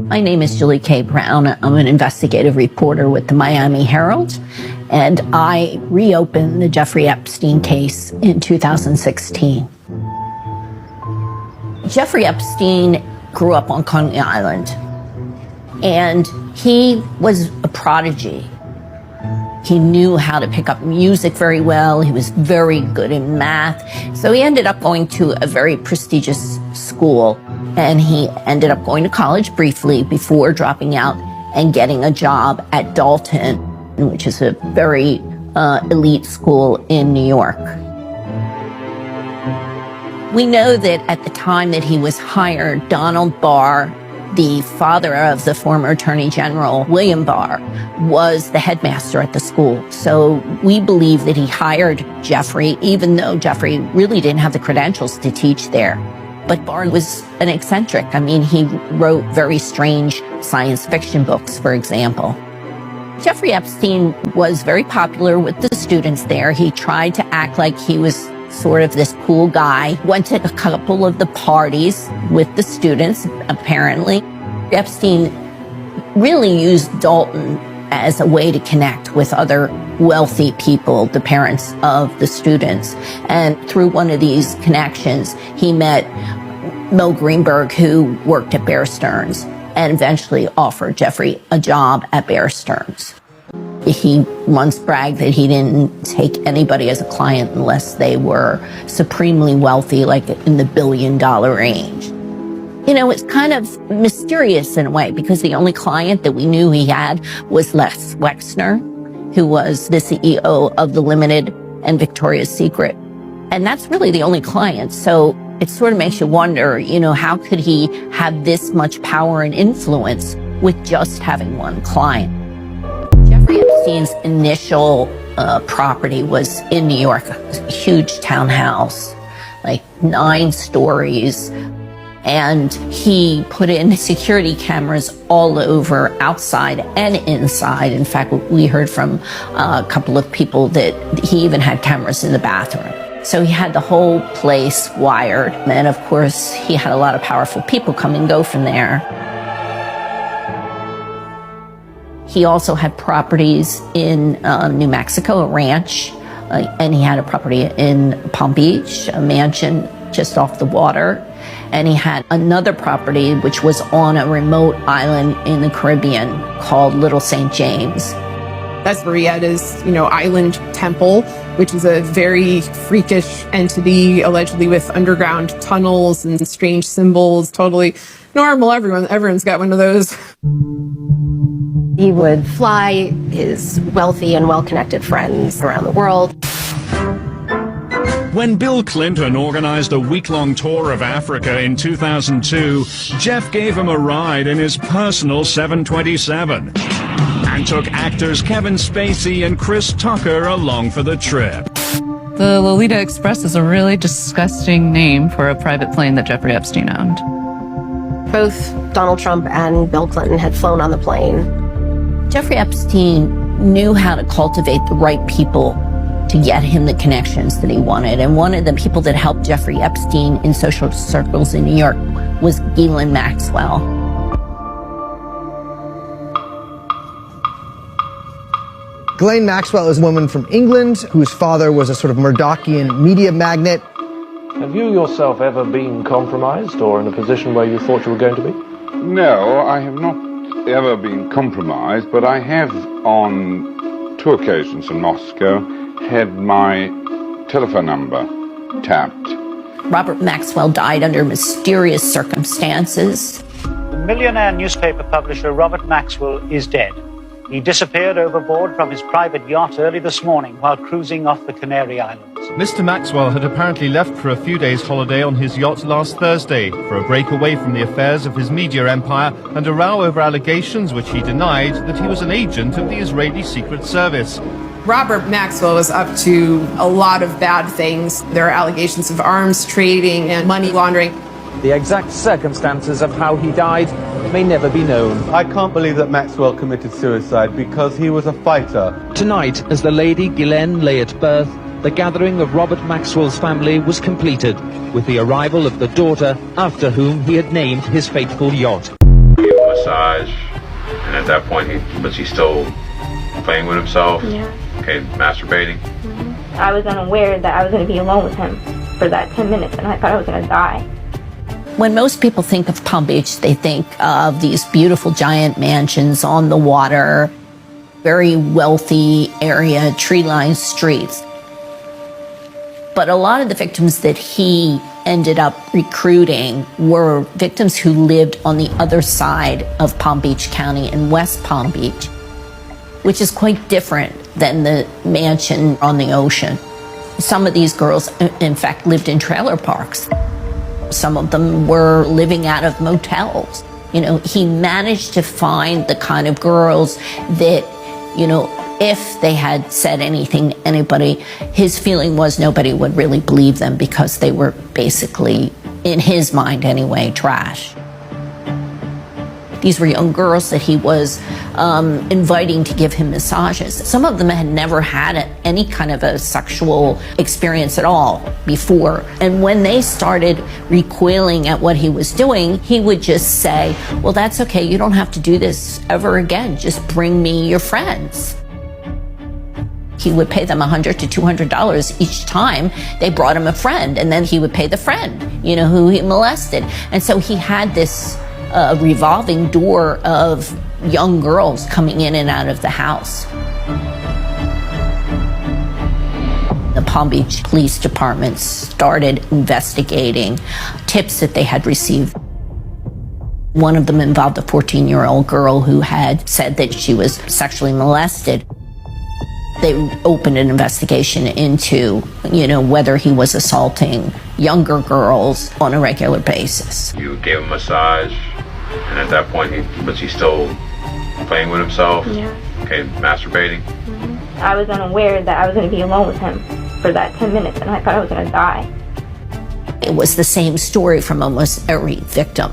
My name is Julie K. Brown. I'm an investigative reporter with the Miami Herald, and I reopened the Jeffrey Epstein case in 2016. Jeffrey Epstein grew up on Coney Island, and he was a prodigy. He knew how to pick up music very well. He was very good in math. So he ended up going to a very prestigious school, and he ended up going to college briefly before dropping out and getting a job at Dalton, which is a very elite school in New York. We know that at the time that he was hired, Donald Barr, the father of the former Attorney General, William Barr, was the headmaster at the school. So we believe that he hired Jeffrey, even though Jeffrey really didn't have the credentials to teach there. But Barr was an eccentric. I mean, he wrote very strange science fiction books, for example. Jeffrey Epstein was very popular with the students there. He tried to act like he was sort of this cool guy, went to a couple of the parties with the students, apparently. Epstein really used Dalton as a way to connect with other wealthy people, the parents of the students. And through one of these connections, he met Mo Greenberg, who worked at Bear Stearns, and eventually offered Jeffrey a job at Bear Stearns. He once bragged that he didn't take anybody as a client unless they were supremely wealthy, like in the billion-dollar range. You know, it's kind of mysterious in a way, because the only client that we knew he had was Les Wexner, who was the CEO of The Limited and Victoria's Secret. And that's really the only client. So it sort of makes you wonder, you know, how could he have this much power and influence with just having one client? Jeffrey Epstein's initial property was in New York, a huge townhouse, like 9 stories. And he put in security cameras all over, outside and inside. In fact, we heard from a couple of people that he even had cameras in the bathroom. So he had the whole place wired. And of course, he had a lot of powerful people come and go from there. He also had properties in New Mexico, a ranch, and he had a property in Palm Beach, a mansion just off the water. And he had another property which was on a remote island in the Caribbean called Little St. James. That's where he had his, island temple, which is a very freakish entity, allegedly with underground tunnels and strange symbols. Totally normal. Everyone's got one of those. He would fly his wealthy and well-connected friends around the world. When Bill Clinton organized a week-long tour of Africa in 2002, Jeff gave him a ride in his personal 727 and took actors Kevin Spacey and Chris Tucker along for the trip. The Lolita Express is a really disgusting name for a private plane that Jeffrey Epstein owned. Both Donald Trump and Bill Clinton had flown on the plane. Jeffrey Epstein knew how to cultivate the right people to get him the connections that he wanted. And one of the people that helped Jeffrey Epstein in social circles in New York was Ghislaine Maxwell. Ghislaine Maxwell is a woman from England whose father was a sort of Murdochian media magnate. Have you yourself ever been compromised or in a position where you thought you were going to be? No, I have not ever been compromised, but I have on 2 occasions in Moscow had my telephone number tapped. Robert Maxwell died under mysterious circumstances. The millionaire newspaper publisher Robert Maxwell is dead. He disappeared overboard from his private yacht early this morning while cruising off the Canary Islands. Mr. Maxwell had apparently left for a few days' holiday on his yacht last Thursday for a break away from the affairs of his media empire and a row over allegations which he denied that he was an agent of the Israeli Secret Service. Robert Maxwell was up to a lot of bad things. There are allegations of arms trading and money laundering. The exact circumstances of how he died may never be known. I can't believe that Maxwell committed suicide because he was a fighter. Tonight, as the Lady Ghislaine lay at birth, the gathering of Robert Maxwell's family was completed, with the arrival of the daughter after whom he had named his fateful yacht. It was massage, and at that point, was he still playing with himself? Yeah. Okay, masturbating? I was unaware that I was going to be alone with him for that 10 minutes, and I thought I was going to die. When most people think of Palm Beach, they think of these beautiful giant mansions on the water, very wealthy area, tree-lined streets. But a lot of the victims that he ended up recruiting were victims who lived on the other side of Palm Beach County in West Palm Beach, which is quite different than the mansion on the ocean. Some of these girls, in fact, lived in trailer parks. Some of them were living out of motels. You know, he managed to find the kind of girls that, you know, if they had said anything to anybody, his feeling was nobody would really believe them because they were basically, in his mind anyway, trash. These were young girls that he was inviting to give him massages. Some of them had never had any kind of a sexual experience at all before. And when they started recoiling at what he was doing, he would just say, well, that's okay, you don't have to do this ever again. Just bring me your friends. He would pay them $100 to $200 each time they brought him a friend, and then he would pay the friend, you know, who he molested. And so he had this revolving door of young girls coming in and out of the house. The Palm Beach Police Department started investigating tips that they had received. One of them involved a 14-year-old girl who had said that she was sexually molested. They opened an investigation into, you know, whether he was assaulting younger girls on a regular basis. You gave him a massage, and at that point, was he still playing with himself? Yeah. Okay, masturbating? I was unaware that I was going to be alone with him for that 10 minutes, and I thought I was going to die. It was the same story from almost every victim.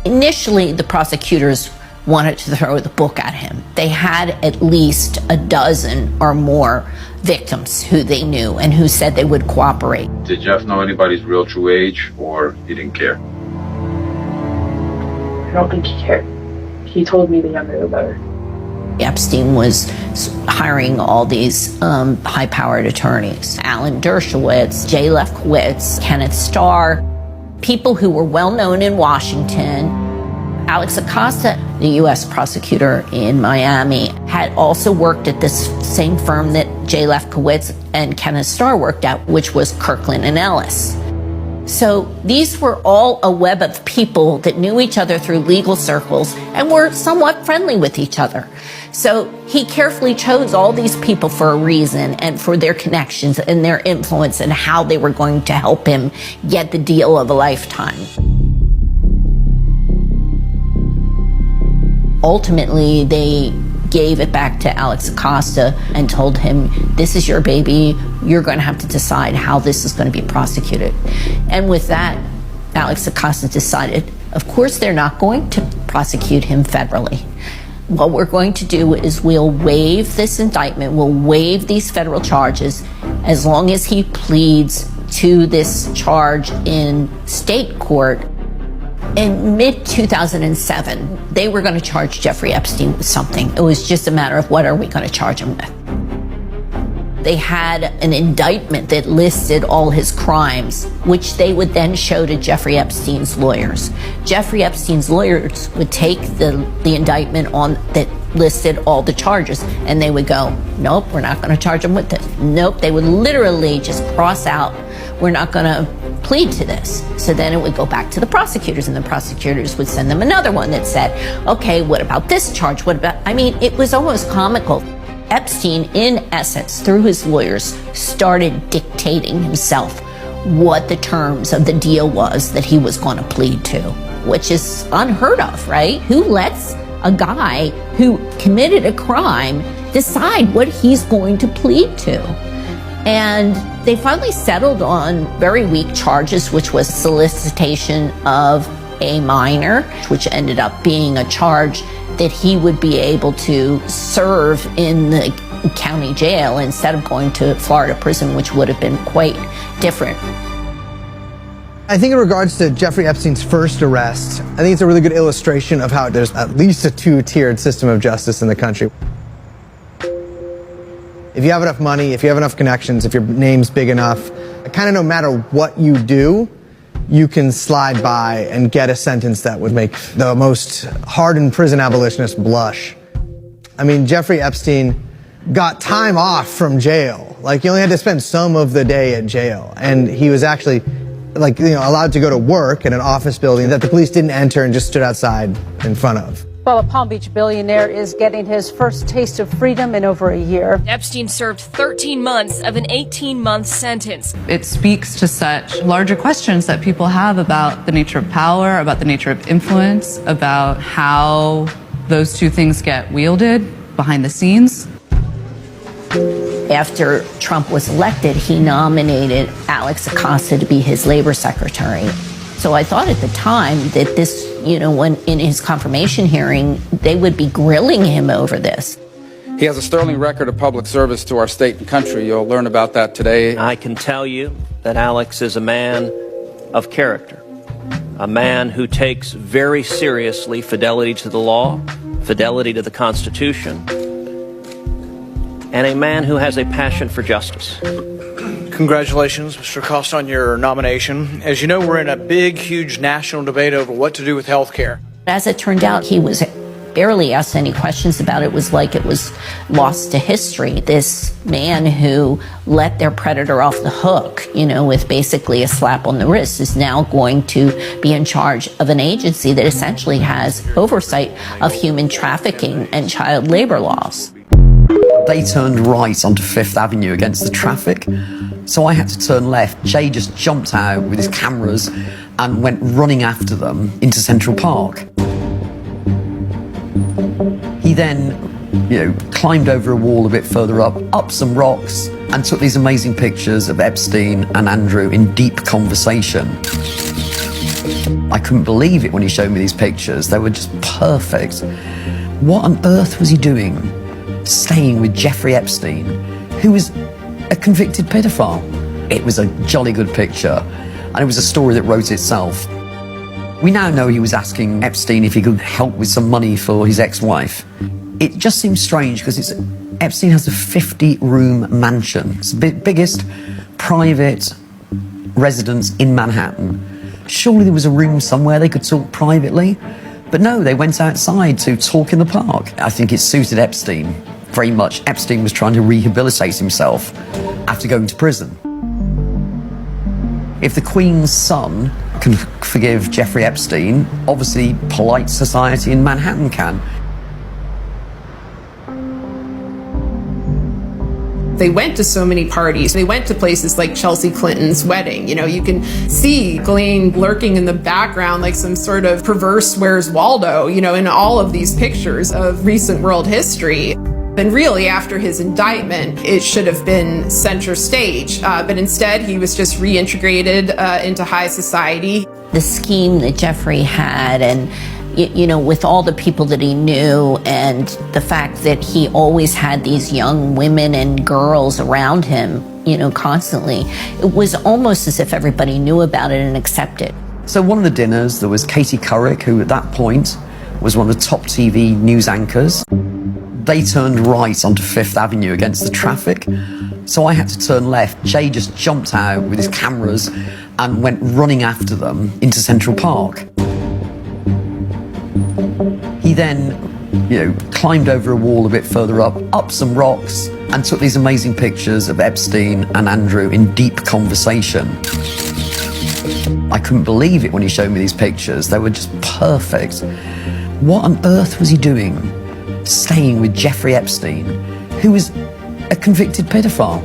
Initially, the prosecutors wanted to throw the book at him. They had at least a dozen or more victims who they knew and who said they would cooperate. Did Jeff know anybody's real true age, or he didn't care? I don't think he cared. He told me the younger the better. Epstein was hiring all these high-powered attorneys. Alan Dershowitz, Jay Lefkowitz, Kenneth Starr, people who were well-known in Washington. Alex Acosta, the U.S. prosecutor in Miami, had also worked at this same firm that Jay Lefkowitz and Kenneth Starr worked at, which was Kirkland & Ellis. So these were all a web of people that knew each other through legal circles and were somewhat friendly with each other. So he carefully chose all these people for a reason and for their connections and their influence and how they were going to help him get the deal of a lifetime. Ultimately, they gave it back to Alex Acosta and told him, this is your baby, you're going to have to decide how this is going to be prosecuted. And with that, Alex Acosta decided, of course they're not going to prosecute him federally. What we're going to do is we'll waive this indictment, we'll waive these federal charges as long as he pleads to this charge in state court. In mid-2007, they were going to charge Jeffrey Epstein with something. It was just a matter of what are we going to charge him with. They had an indictment that listed all his crimes, which they would then show to Jeffrey Epstein's lawyers. Jeffrey Epstein's lawyers would take the indictment on that listed all the charges, and they would go, nope, we're not going to charge him with this. Nope, they would literally just cross out, we're not going to plead to this. So then it would go back to the prosecutors, and the prosecutors would send them another one that said, okay, what about this charge? What about, I mean, it was almost comical. Epstein, in essence, through his lawyers, started dictating himself what the terms of the deal was that he was going to plead to, which is unheard of, right? Who lets a guy who committed a crime decide what he's going to plead to? And they finally settled on very weak charges, which was solicitation of a minor, which ended up being a charge that he would be able to serve in the county jail instead of going to Florida prison, which would have been quite different. I think in regards to Jeffrey Epstein's first arrest, I think it's a really good illustration of how there's at least a two-tiered system of justice in the country. If you have enough money, if you have enough connections, if your name's big enough, kind of no matter what you do, you can slide by and get a sentence that would make the most hardened prison abolitionist blush. I mean, Jeffrey Epstein got time off from jail. Like, he only had to spend some of the day at jail. And he was actually, like, you know, allowed to go to work in an office building that the police didn't enter and just stood outside in front of. Well, a Palm Beach billionaire is getting his first taste of freedom in over a year. Epstein served 13 months of an 18-month sentence. It speaks to such larger questions that people have about the nature of power, about the nature of influence, about how those two things get wielded behind the scenes. After Trump was elected, he nominated Alex Acosta to be his labor secretary. So I thought at the time that this, you know, when in his confirmation hearing, they would be grilling him over this. He has a sterling record of public service to our state and country. You'll learn about that today. I can tell you that Alex is a man of character, a man who takes very seriously fidelity to the law, fidelity to the Constitution, and a man who has a passion for justice. Congratulations, Mr. Acosta, on your nomination. As you know, we're in a big, huge national debate over what to do with health care. As it turned out, he was barely asked any questions about it. It was like it was lost to history. This man who let their predator off the hook, you know, with basically a slap on the wrist, is now going to be in charge of an agency that essentially has oversight of human trafficking and child labor laws. They turned right onto Fifth Avenue against the traffic, so I had to turn left. Jay just jumped out with his cameras and went running after them into Central Park. He then, you know, climbed over a wall a bit further up some rocks, and took these amazing pictures of Epstein and Andrew in deep conversation. I couldn't believe it when he showed me these pictures. They were just perfect. What on earth was he doing staying with Jeffrey Epstein, who was a convicted pedophile? It was a jolly good picture, and it was a story that wrote itself. We now know he was asking Epstein if he could help with some money for his ex-wife. It just seems strange because Epstein has a 50-room mansion. It's the biggest private residence in Manhattan. Surely there was a room somewhere they could talk privately. But no, they went outside to talk in the park. I think it suited Epstein very much. Epstein was trying to rehabilitate himself after going to prison. If the Queen's son can forgive Jeffrey Epstein, obviously polite society in Manhattan can. They went to so many parties. They went to places like Chelsea Clinton's wedding. You know, you can see Ghislaine lurking in the background like some sort of perverse Where's Waldo, you know, in all of these pictures of recent world history. And really, after his indictment, it should have been center stage. But instead, he was just reintegrated into high society. The scheme that Jeffrey had, and you know, with all the people that he knew, and the fact that he always had these young women and girls around him, you know, constantly, it was almost as if everybody knew about it and accepted it. So one of the dinners, there was Katie Couric, who at that point was one of the top TV news anchors. They turned right onto Fifth Avenue against the traffic, so I had to turn left. Jay just jumped out with his cameras and went running after them into Central Park. He then, you know, climbed over a wall a bit further up some rocks, and took these amazing pictures of Epstein and Andrew in deep conversation. I couldn't believe it when he showed me these pictures. They were just perfect. What on earth was he doing staying with Jeffrey Epstein, who was a convicted pedophile?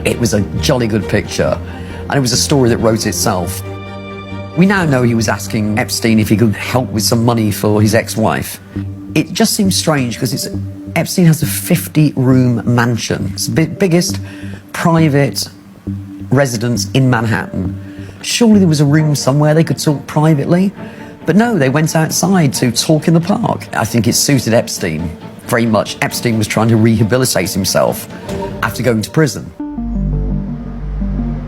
It was a jolly good picture, and it was a story that wrote itself. We now know he was asking Epstein if he could help with some money for his ex-wife. It just seems strange because Epstein has a 50-room mansion. It's the biggest private residence in Manhattan. Surely there was a room somewhere they could talk privately. But no, they went outside to talk in the park. I think it suited Epstein very much. Epstein was trying to rehabilitate himself after going to prison.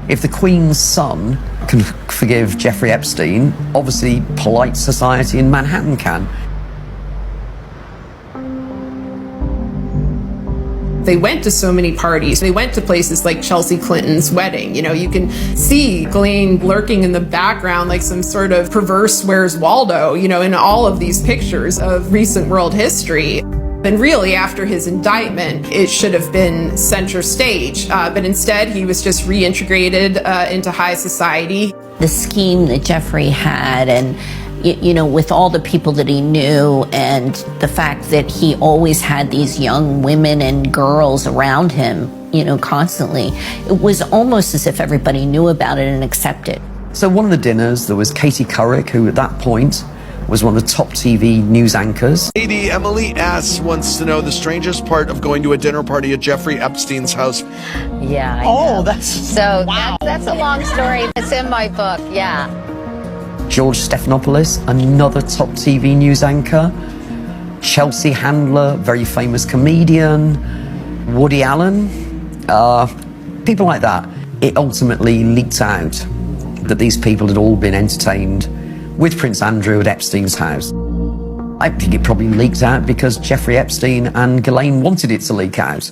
If the Queen's son can forgive Jeffrey Epstein, obviously polite society in Manhattan can. They went to so many parties. They went to places like Chelsea Clinton's wedding. You know, you can see Ghislaine lurking in the background like some sort of perverse Where's Waldo, you know, in all of these pictures of recent world history. And really, after his indictment, it should have been center stage. But instead, he was just reintegrated into high society. The scheme that Jeffrey had, and you know, with all the people that he knew, and the fact that he always had these young women and girls around him, you know, constantly, it was almost as if everybody knew about it and accepted it. So one of the dinners, there was Katie Couric, who at that point was one of the top TV news anchors. Lady Emily S. wants to know the strangest part of going to a dinner party at Jeffrey Epstein's house. Yeah. That's a long story. It's in my book. Yeah. George Stephanopoulos, another top TV news anchor. Chelsea Handler, very famous comedian. Woody Allen, people like that. It ultimately leaked out that these people had all been entertained with Prince Andrew at Epstein's house. I think it probably leaked out because Jeffrey Epstein and Ghislaine wanted it to leak out.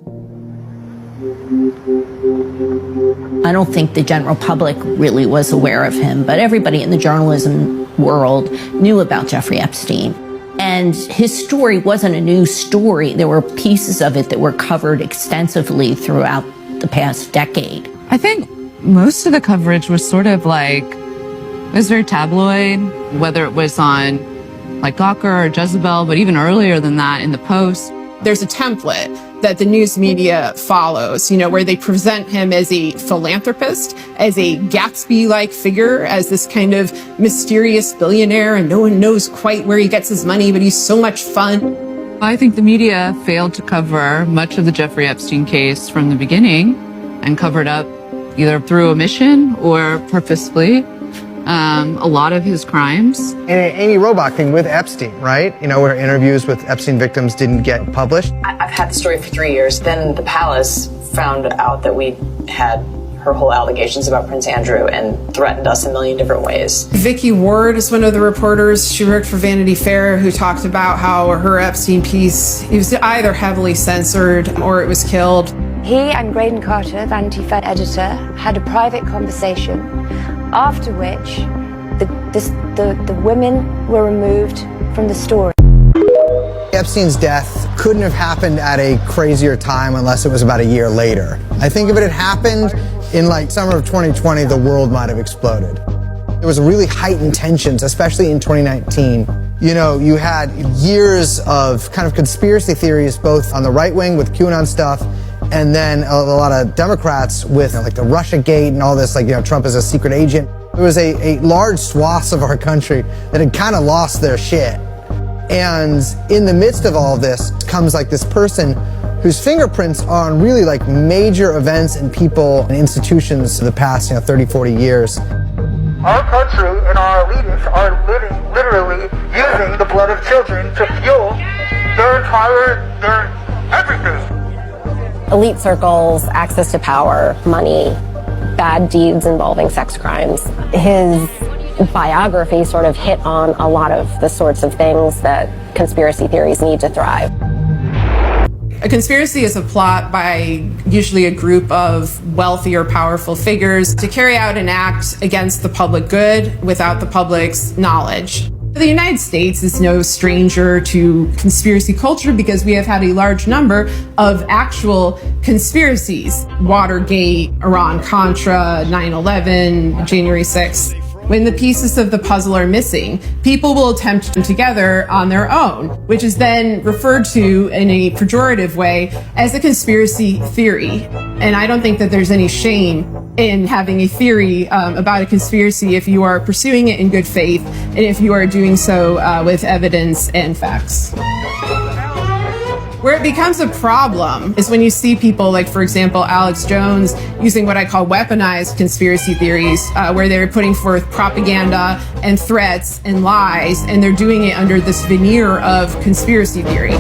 I don't think the general public really was aware of him, but everybody in the journalism world knew about Jeffrey Epstein. And his story wasn't a new story. There were pieces of it that were covered extensively throughout the past decade. I think most of the coverage was sort of like, it was very tabloid, whether it was on like Gawker or Jezebel, but even earlier than that in the Post. There's a template that the news media follows, you know, where they present him as a philanthropist, as a Gatsby-like figure, as this kind of mysterious billionaire, and no one knows quite where he gets his money, but he's so much fun. I think the media failed to cover much of the Jeffrey Epstein case from the beginning and covered up either through omission or purposefully a lot of his crimes. And Amy Robach thing with Epstein, right? You know, where interviews with Epstein victims didn't get published. I've had the story for 3 years. Then the palace found out that we had her whole allegations about Prince Andrew and threatened us a million different ways. Vicky Ward is one of the reporters. She worked for Vanity Fair, who talked about how her Epstein piece, it was either heavily censored or it was killed. He and Graydon Carter, Vanity Fair editor, had a private conversation, after which the women were removed from the story. Epstein's death couldn't have happened at a crazier time unless it was about a year later. I think if it had happened in like summer of 2020, the world might have exploded. There was really heightened tensions, especially in 2019. You know, you had years of kind of conspiracy theories, both on the right wing with QAnon stuff, and then a lot of Democrats with like the Russia Gate and all this, like, you know, Trump is a secret agent. There was a large swath of our country that had kind of lost their shit. And in the midst of all of this comes like this person whose fingerprints are on really like major events and people and institutions of the past, 30, 40 years. Our country and our elites are literally using the blood of children to fuel their everything. Elite circles, access to power, money, bad deeds involving sex crimes. His biography sort of hit on a lot of the sorts of things that conspiracy theories need to thrive. A conspiracy is a plot by usually a group of wealthy or powerful figures to carry out an act against the public good without the public's knowledge. The United States is no stranger to conspiracy culture because we have had a large number of actual conspiracies. Watergate, Iran-Contra, 9/11, January 6th. When the pieces of the puzzle are missing, people will attempt to put them together on their own, which is then referred to in a pejorative way as a conspiracy theory. And I don't think that there's any shame in having a theory about a conspiracy if you are pursuing it in good faith and if you are doing so with evidence and facts. Where it becomes a problem is when you see people like, for example, Alex Jones using what I call weaponized conspiracy theories, where they're putting forth propaganda and threats and lies, and they're doing it under this veneer of conspiracy theory.